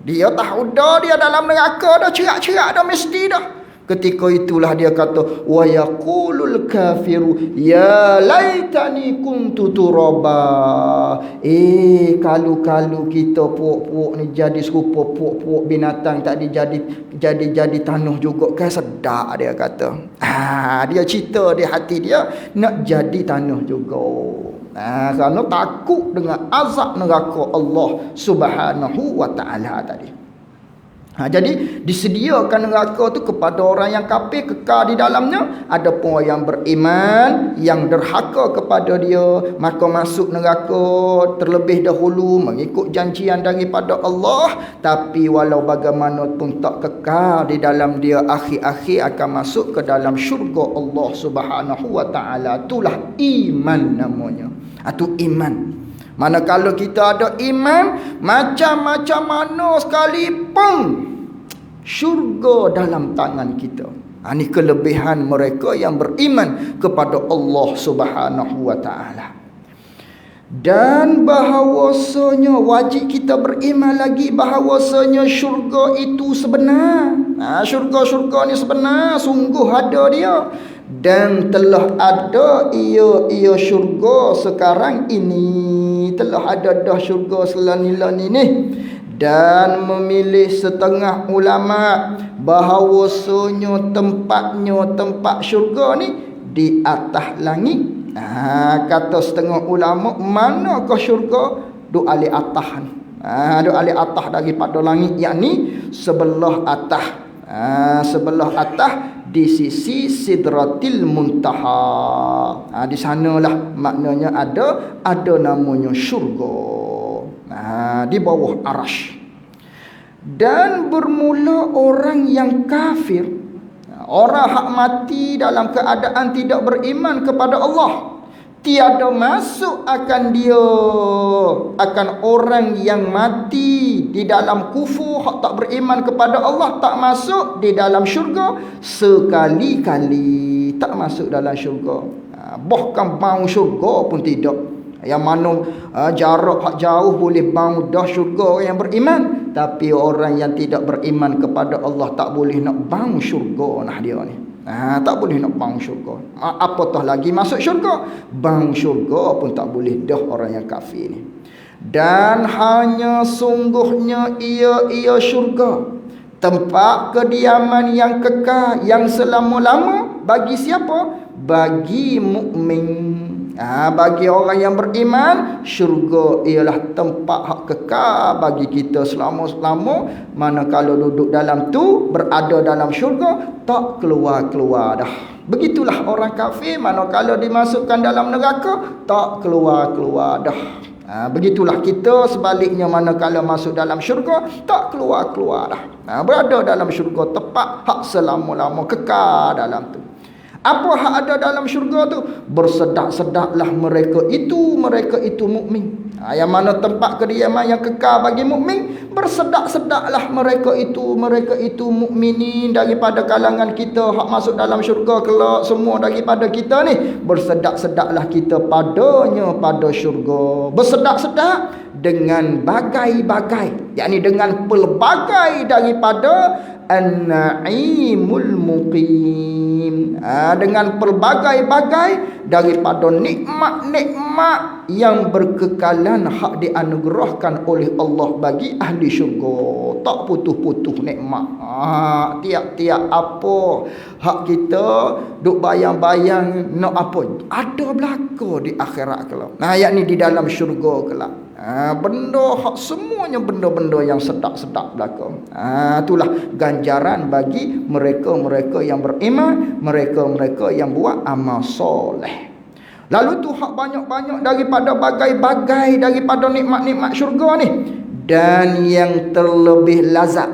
dia tahu dah dia dalam neraka dah, cerak-cerak dah mesti dah. Ketika itulah dia kata, wa yaqulul kafiru ya laitani kuntu turaba. Kalau kita puak-puak ni jadi serupa puak-puak binatang tadi, jadi tanah juga, kan sedap dia kata. Dia cerita di hati dia nak jadi tanah juga. Kerana takut dengan azab neraka Allah Subhanahu wa ta'ala tadi. Jadi disediakan neraka tu kepada orang yang kafir, kekal di dalamnya. Adapun orang yang beriman, yang derhaka kepada dia, maka masuk neraka terlebih dahulu mengikut janjian daripada Allah. Tapi walau bagaimanapun tak kekal di dalam dia, akhir-akhir akan masuk ke dalam syurga Allah Subhanahu wa ta'ala. Itulah iman namanya. Itu iman. Manakala kita ada iman, macam-macam mana sekalipun, syurga dalam tangan kita. Ini kelebihan mereka yang beriman kepada Allah Subhanahu wa ta'ala. Dan bahawasanya wajib kita beriman lagi bahawasanya syurga itu sebenar. Syurga-syurga ni sebenar, sungguh ada dia. Dan telah ada ia syurga sekarang ini. Telah ada dah syurga selani-lani ni. Dan memilih setengah ulama bahawasanya tempat syurga ni di atas langit. Kata setengah ulama, manakah syurga? Duk alih atas. Duk alih atas daripada langit, yakni sebelah atas. Sebelah atas di sisi Sidratil Muntaha. Di sanalah maknanya ada namanya syurga. Di bawah arasy. Dan bermula orang yang kafir, orang hak mati dalam keadaan tidak beriman kepada Allah, tiada masuk akan orang yang mati di dalam kufur, hak tak beriman kepada Allah, tak masuk di dalam syurga sekali-kali, tak masuk dalam syurga. Bahkan bau syurga pun tidak. Yang mana jarak hak jauh boleh bang dah syurga orang yang beriman, tapi orang yang tidak beriman kepada Allah tak boleh nak bang syurga nah dia ni. Tak boleh nak bang syurga. Apatah lagi masuk syurga. Bang syurga pun tak boleh dah orang yang kafir ni. Dan hanya sungguhnya ia syurga, tempat kediaman yang kekal, yang selama-lama bagi siapa? Bagi mukmin. Bagi orang yang beriman, syurga ialah tempat hak kekal bagi kita selama-lama. Manakala duduk dalam tu, berada dalam syurga, tak keluar-keluar dah. Begitulah orang kafir, manakala dimasukkan dalam neraka, tak keluar-keluar dah. Begitulah kita sebaliknya, manakala masuk dalam syurga, tak keluar-keluar dah. Berada dalam syurga, tepat hak selama-lama kekal dalam tu. Apa hak ada dalam syurga tu? Bersedak-sedaklah mereka itu mukmin. Yang mana tempat kediaman yang kekal bagi mukmin, bersedak-sedaklah mereka itu mukminin daripada kalangan kita hak masuk dalam syurga kelak, semua daripada kita ni. Bersedak-sedaklah kita padanya pada syurga. Bersedak-sedak dengan bagai-bagai, yakni dengan pelbagai daripada an-na'imul muqim, dengan pelbagai-bagai daripada nikmat-nikmat yang berkekalan hak dianugerahkan oleh Allah bagi ahli syurga. Tak putus-putus nikmat. Tiap-tiap apa hak kita duk bayang-bayang nak apa, ada belaka di akhirat kelak. Yakni di dalam syurga kelak. Benda hak semuanya benda-benda yang sedap-sedap belaka. Itulah ganjaran bagi mereka-mereka yang beriman, mereka-mereka yang buat amal soleh. Lalu tu hak banyak-banyak daripada bagai-bagai daripada nikmat-nikmat syurga ni. Dan yang terlebih lazat,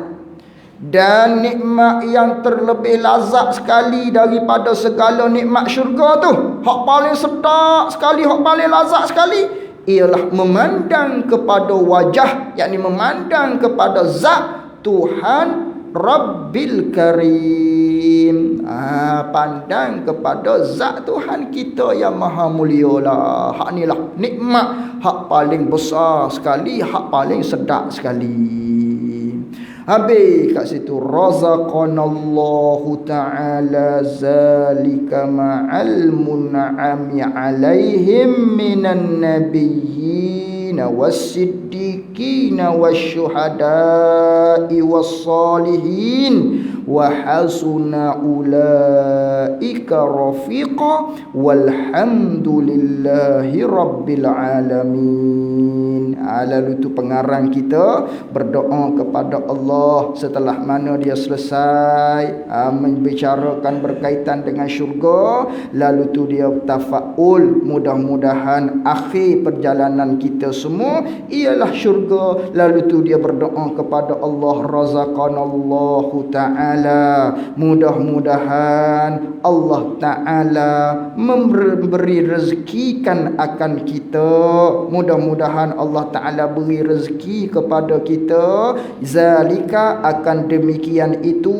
dan nikmat yang terlebih lazat sekali daripada segala nikmat syurga tu, hak paling sedap sekali, hak paling lazat sekali, ialah memandang kepada wajah, yakni memandang kepada zat Tuhan Rabbil Karim. Pandang kepada zat Tuhan kita yang maha mulia lah. Hak ni lah nikmat hak paling besar sekali, hak paling sedap sekali. Habis kat situ, razaqanallahu ta'ala zalika ma'al mun'ami alaihim minan nabiyyin was-siddiqin wasyuhada'i was-salihin wa hasuna ulaika rafiqa walhamdulillahi rabbil alamin. Lalu itu pengarang kita berdoa kepada Allah setelah mana dia selesai membicarakan berkaitan dengan syurga. Lalu tu dia tafaul, mudah-mudahan akhir perjalanan kita semua ialah syurga. Lalu tu dia berdoa kepada Allah, razaqanallahu ta'ala, mudah-mudahan Allah Ta'ala memberi rezekikan akan kita, mudah-mudahan Allah Ta'ala beri rezeki kepada kita, zalika akan demikian itu,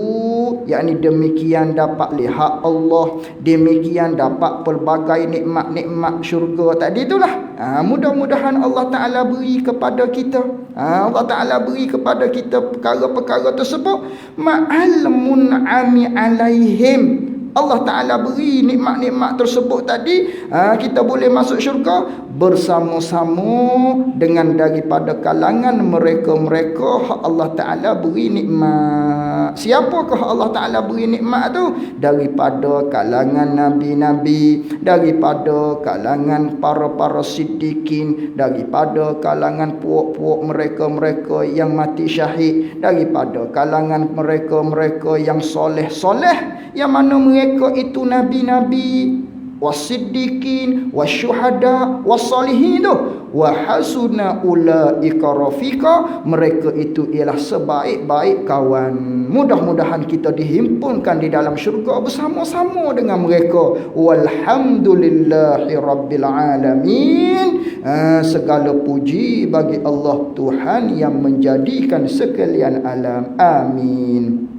yakni demikian dapat lihat Allah, demikian dapat pelbagai nikmat-nikmat syurga tadi itulah. Mudah-mudahan Allah Ta'ala beri kepada kita, Allah Ta'ala beri kepada kita perkara-perkara tersebut ma'al mun'ami alaihim. Allah Ta'ala beri nikmat-nikmat tersebut tadi, kita boleh masuk syurga bersama-sama dengan daripada kalangan mereka-mereka hak Allah Ta'ala beri nikmat. Siapakah Allah Ta'ala beri nikmat tu? Daripada kalangan Nabi-Nabi, daripada kalangan para-para siddiqin, daripada kalangan puak-puak mereka-mereka yang mati syahid, daripada kalangan mereka-mereka yang soleh-soleh, yang mana mereka itu Nabi-Nabi, wasiddiqin, wasyuhada, wassalihin tu. Wa hasuna ulaika rafiqa, mereka itu ialah sebaik-baik kawan. Mudah-mudahan kita dihimpunkan di dalam syurga bersama-sama dengan mereka. Walhamdulillahi rabbil alamin. Segala puji bagi Allah Tuhan yang menjadikan sekalian alam. Amin.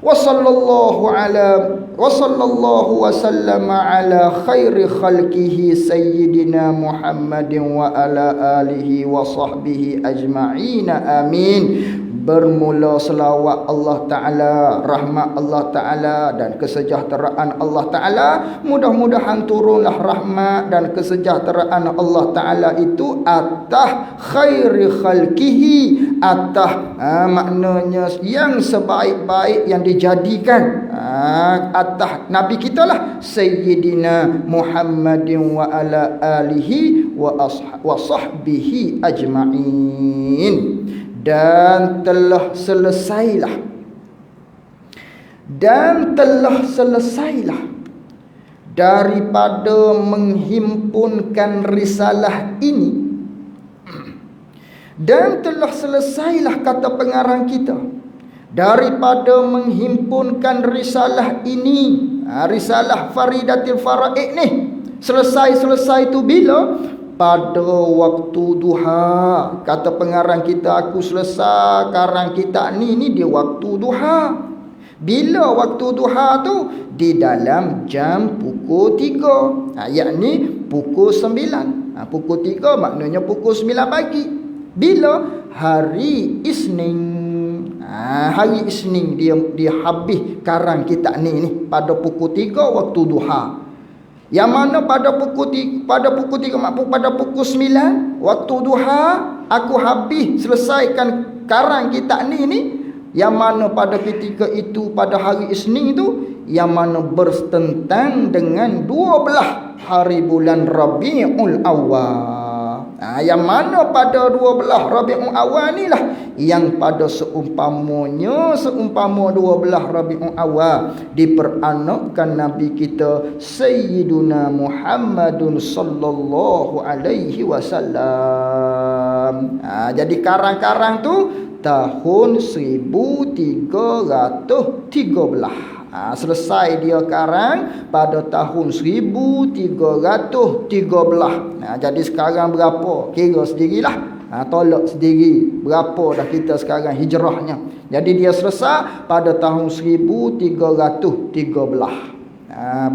wa sallallahu wa sallama ala khairi khalqihi sayyidina Muhammadin wa ala alihi wa sahbihi ajma'in. Amin. Bermula selawat Allah Ta'ala, rahmat Allah Ta'ala dan kesejahteraan Allah Ta'ala. Mudah-mudahan turunlah rahmat dan kesejahteraan Allah Ta'ala itu atas khairi khalqihi, atas maknanya yang sebaik-baik yang dijadikan, atas Nabi kita lah, Sayyidina Muhammadin wa ala alihi wa sahbihi ajma'in. Dan telah selesailah daripada menghimpunkan risalah ini, dan telah selesailah kata pengarang kita daripada menghimpunkan risalah ini, risalah Faridatil Faraid ni. Selesai tu bila? Pada waktu duha. Kata pengarang kita, aku selesai karang kita ni di waktu duha. Bila waktu duha tu? Di dalam jam pukul 3, yakni pukul 9. Pukul 3 maknanya pukul 9 pagi. Bila? Hari Isnin. Hari Isnin dia habis karang kita ni pada pukul 3 waktu duha. Yang mana pada pukul 9 waktu duha aku habis selesaikan karang kita ni, yang mana pada ketika itu pada hari Isnin itu, yang mana bertentang dengan 12 hari bulan Rabiul Awal. Yang mana pada 12 Rabiul Awal ni lah yang pada seumpama 12 Rabiul Awal diperanakkan Nabi kita Sayyiduna Muhammadun sallallahu alaihi wasallam. Jadi karang-karang tu tahun 1313. Selesai dia karang pada tahun 1313. Jadi sekarang berapa? Kira sendirilah. Tolak sendiri berapa dah kita sekarang hijrahnya. Jadi dia selesai pada tahun 1313.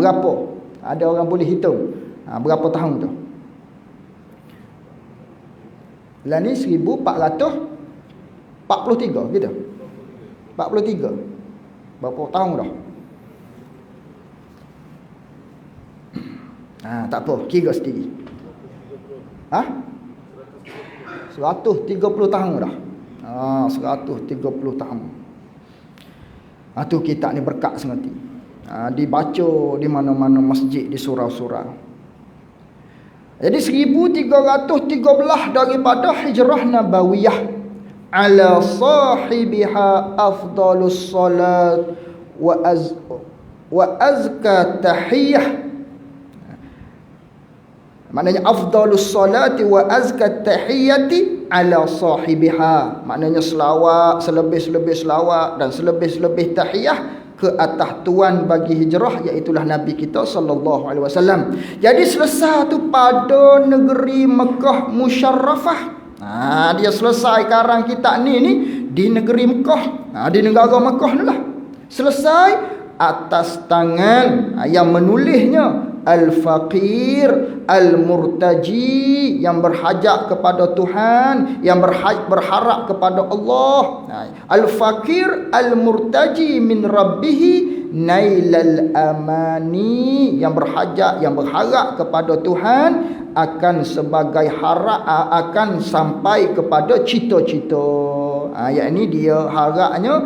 Berapa? Ada orang boleh hitung berapa tahun tu? Lah ni 1443 gitu. 43. Berapa tahun dah? Tak apa, kira sendiri. 130 tahun dah. 130 tahun. Tu kitab ni berkat sangat. Dibaca di mana-mana masjid, di surau-surau. Jadi 1313 daripada hijrah nabawiyah, ala sahibiha afdalus salat wa azka tahiyah. Maknanya afdalus salati wa azka tahiyati ala sahibiha. Maknanya selawat, selebih-lebih selawat dan selebih-lebih tahiyah ke atas tuan bagi hijrah, iaitulah Nabi kita sallallahu alaihi wasallam. Jadi selesai tu pada negeri Mekah Musyarrafah. Dia selesai karang kita ni di negeri Mekah. Di negara Mekah ni lah. Selesai atas tangan yang menulisnya Al-Faqir Al-Murtaji, yang berhajat kepada Tuhan, yang berharap kepada Allah. Al-Faqir Al-Murtaji min Rabbihi nailal amani, yang berhajat, yang berharap kepada Tuhan akan sebagai harap, akan sampai kepada cita-cita. Ayat ni dia harapnya,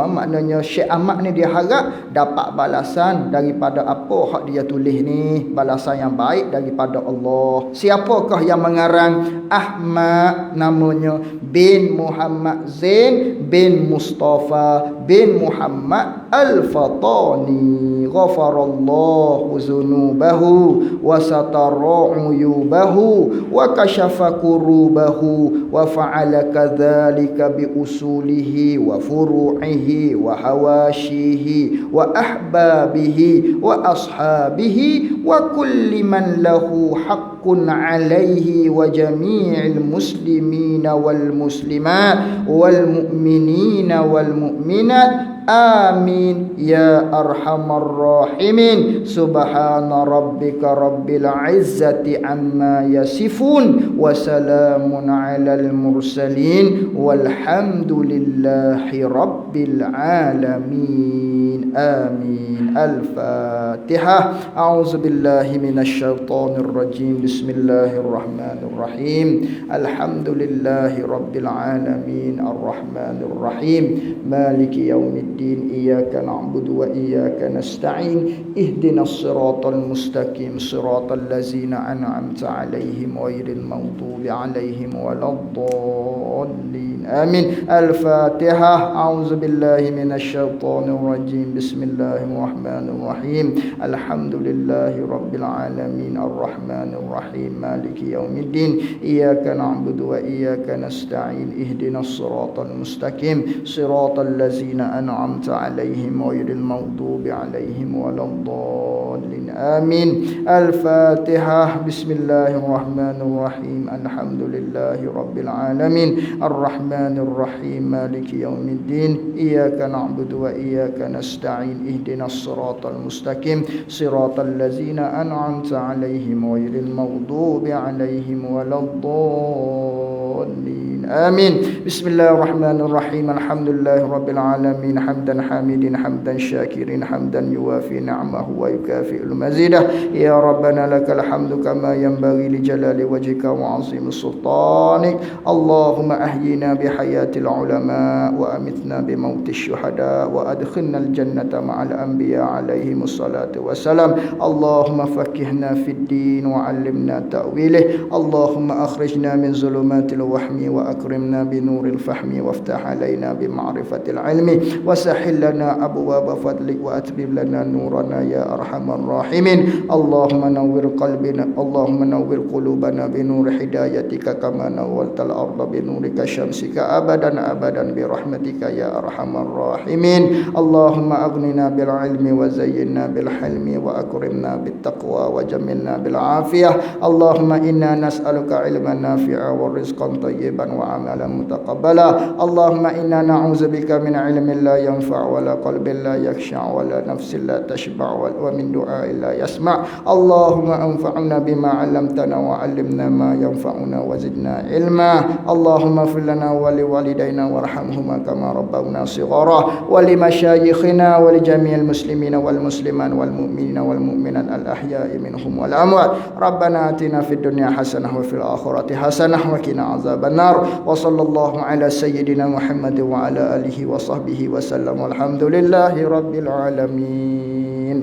maknanya Syekh Ahmad ni dia harap dapat balasan daripada apa hak dia tulis ni, balasan yang baik daripada Allah. Siapakah yang mengarang? Ahmad namanya bin Muhammad Zain bin Mustafa bin Muhammad Al-Fatani, ghafarallahu zunubahu wa satara uyubahu wa kashafa kurubahu wa fa'ala kadzalika bi usulihi wa furu'ihi wa hawashihi wa ahbabihi wa ashabihi wa kulli man lahu haqq haqqun alaihi wa jami'il muslimina wal muslimat wal mu'minina wal mu'minat. Amin ya arhamar rahimin. Subhana rabbika rabbil izzati amma yasifun wa salamun alal mursalin walhamdulillahi rabbil alamin. Amin. Al-Fatihah. A'udzu billahi minasy syaithanir rajim. Bismillahirrahmanirrahim. Alhamdulillahi rabbil alamin arrahmanir rahim maliki yaumiddin. Iyyaka na'budu wa iyyaka nasta'in ihdinas siratal mustaqim siratal ladzina an'amta 'alaihim ghairil maghdubi 'alaihim waladdallin. Amin. Al-Fatihah. A'udzu billahi minasy syaithanir rajim. Bismillahirrahmanirrahim. Alhamdulillahi rabbil alamin arrahmanir rahim maliki yaumiddin. Iyyaka na'budu wa iyyaka nasta'in ihdinas siratal mustaqim siratal ladzina an'amta عليهم غير المغضوب عليهم ولا الضالين. آمين. الفاتحة. بسم الله الرحمن الرحيم. الحمد لله رب العالمين الرحمن الرحيم مالك يوم الدين. إياك نعبد وإياك نستعين اهدنا الصراط المستقيم صراط الذين أنعمت عليهم غير المغضوب عليهم ولا الضالين. آمين. بسم الله الرحمن الرحيم. الحمد لله رب العالمين حمدا حامدين حمدا شاكرين حمدا يوافي نعمه ويكافئ المزيد. يا ربنا لك الحمد كما ينبغي لجلال وجهك وعظيم سلطانك. اللهم أحينا بحياة العلماء وأمتنا بموت الشهداء وأدخلنا الجنة مع الأنبياء عليهم الصلاة والسلام. اللهم فقهنا في الدين وعلمنا تأويله. اللهم أخرجنا من ظلمات الوهم وأكرمنا بنور الفهم وافتح علينا بمعرفة العلم وسهل لنا أبواب فضلك وأتمم لنا نورنا يا أرحم الراحمين. اللهم نور قلبنا اللهم نور قلوبنا بنور هدايتك كما نورت الأرض بنورك شمسك أبدا أبدا برحمتك يا أرحم الراحمين. اللهم أغننا بالعلم وزينا بالحلم وأكرمنا بالتقوى وجملنا بالعافية. اللهم إنا نسألك علما نافعا ورزقا طيبا وعملا متقبلا. اللهم إنا نعوذ بك من علم لا ينفع ولا قلب لا يخشع ولا نفس لا تشبع ومن دعاء لا يسمع. اللهم أنفعنا بما علمتنا وعلمنا ما ينفعنا وزدنا علما. اللهم اغفر لنا ولوالدينا وارحمهما كما ربونا صغارا ولمشايخنا ولجميع المسلمين والمسلمات والمؤمنين والمؤمنات الأحياء منهم والأموات. ربنا آتنا في الدنيا حسنة وفي الآخرة حسنة وقنا عذاب النار. وصلى الله على سيدنا محمد وعلى آله وصحبه وسلم والحمد لله رب العالمين.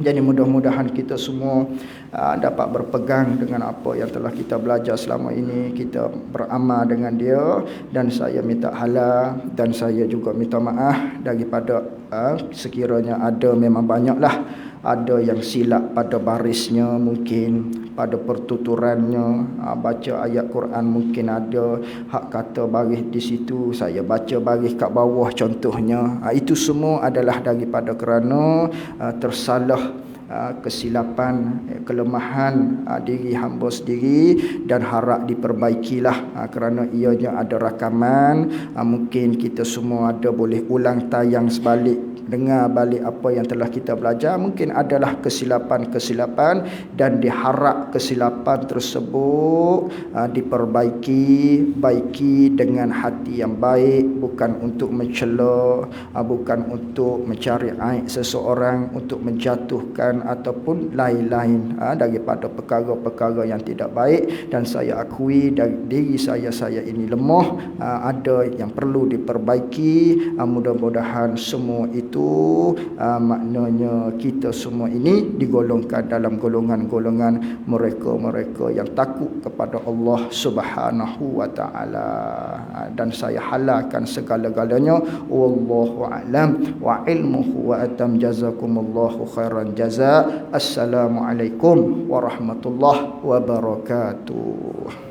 Jadi mudah-mudahan kita semua dapat berpegang dengan apa yang telah kita belajar selama ini, kita beramal dengan dia, dan saya minta halal dan saya juga minta maaf daripada sekiranya ada, memang banyaklah ada yang silap pada barisnya, mungkin pada pertuturannya, baca ayat Quran mungkin ada hak kata baris di situ, saya baca baris kat bawah contohnya. Itu semua adalah daripada kerana tersalah, kesilapan, kelemahan diri hamba sendiri, dan harap diperbaikilah kerana ianya ada rakaman. Mungkin kita semua ada boleh ulang tayang sebalik, dengar balik apa yang telah kita belajar. Mungkin adalah kesilapan-kesilapan dan diharap kesilapan tersebut diperbaiki dengan hati yang baik, bukan untuk mencela, bukan untuk mencari aib seseorang, untuk menjatuhkan ataupun lain-lain daripada perkara-perkara yang tidak baik. Dan saya akui dari diri saya ini lemah, ada yang perlu diperbaiki. Mudah-mudahan semua itu maknanya kita semua ini digolongkan dalam golongan-golongan mereka-mereka yang takut kepada Allah Subhanahu wa taala. Dan saya halalkan segala-galanya. Wallahu a'lam wa ilmuhu wa atam. Jazakumullahu khairan jazaa. Assalamualaikum warahmatullahi wabarakatuh.